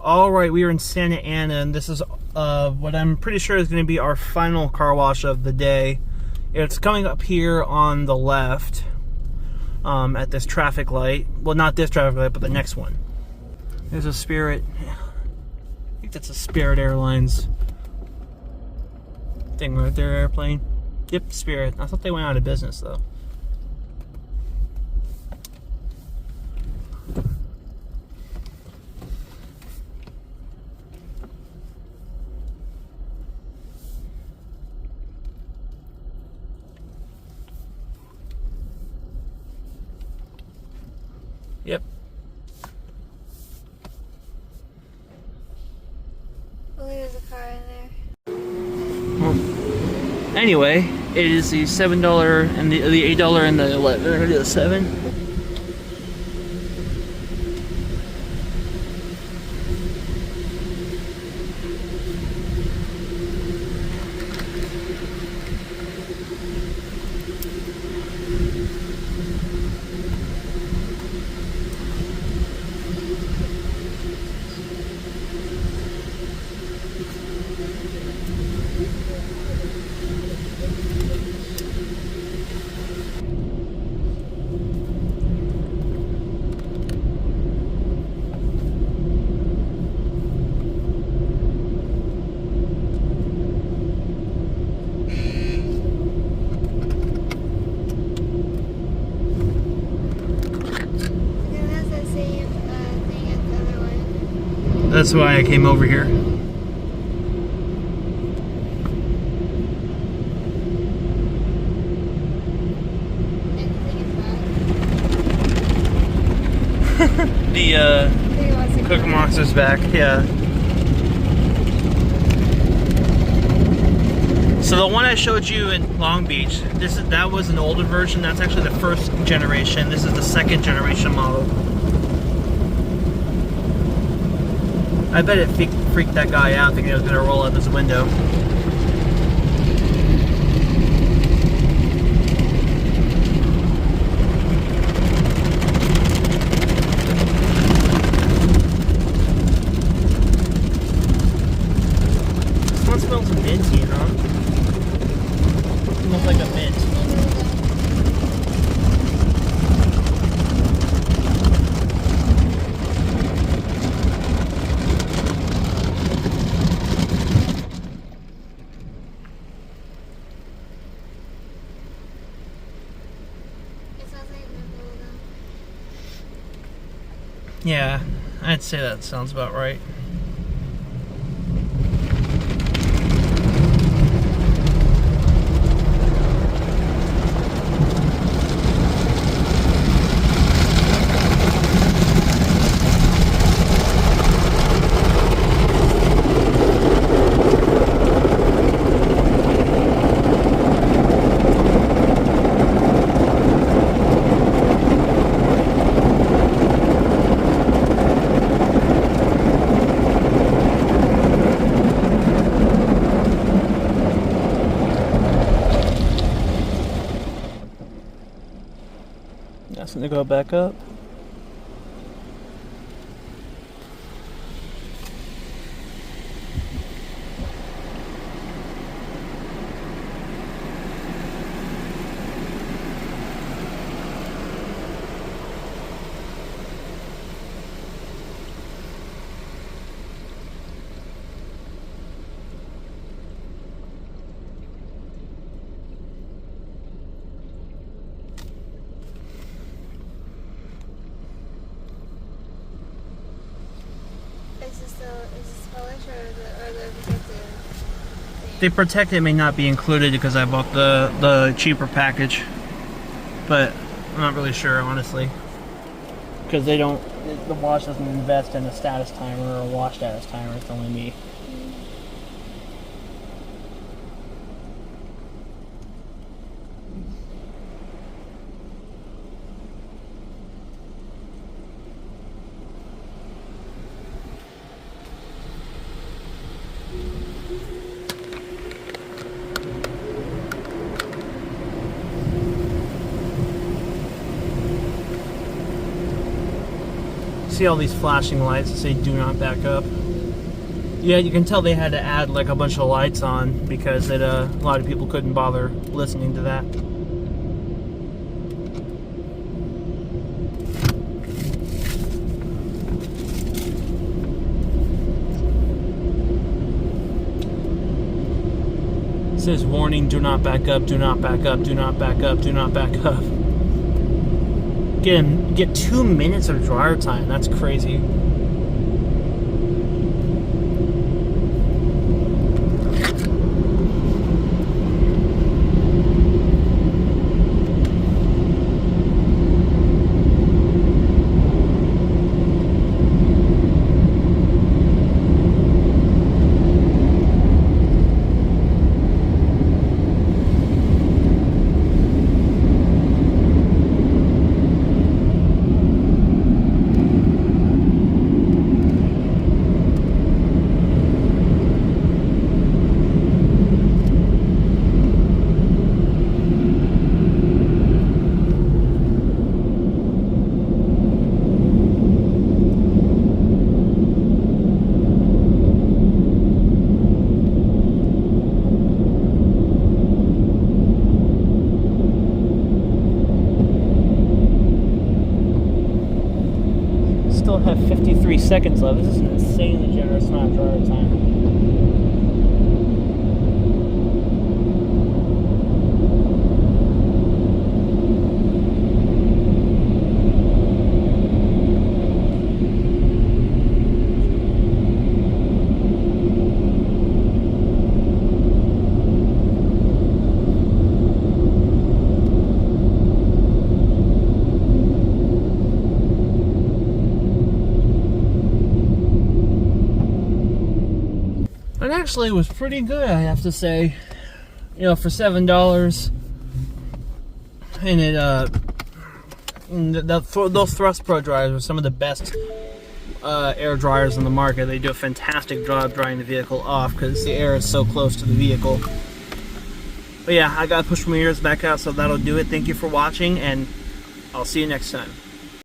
Alright, we are in Santa Ana, and this is what I'm pretty sure is going to be our final car wash of the day. It's coming up here on the left at this traffic light. Well, not this traffic light, but the next one. There's a Spirit. I think that's a Spirit Airlines thing right there, airplane. Yep, Spirit. I thought they went out of business, though. Yep. Well, there's a car in there. Well, anyway, it is the $7 and the $8 and the $11 or the $7. That's why I came over here. The Cook Monster's back, yeah. So the one I showed you in Long Beach, that was an older version. That's actually the first generation. This is the second generation model. I bet it freaked that guy out thinking it was going to roll out his window. This one smells minty, huh? It smells like a mint. Yeah, I'd say that sounds about right. Asking to go back up. Is this polished or the protective? The protected may not be included because I bought the cheaper package, but I'm not really sure, honestly, because the wash doesn't invest in a status timer or a wash status timer. It's only me. see all these flashing lights that say do not back up. Yeah, you can tell they had to add like a bunch of lights on because a lot of people couldn't bother listening to that. It says warning, do not back up, do not back up, do not back up, do not back up. Get 2 minutes of dryer time. That's crazy. Still have 53 seconds left. This is an insanely generous amount of dryer time. It actually was pretty good, I have to say. You know, for $7, and those Thrust Pro dryers are some of the best air dryers on the market. They do a fantastic job drying the vehicle off because the air is so close to the vehicle. But yeah, I gotta push my ears back out, so that'll do it. Thank you for watching, and I'll see you next time.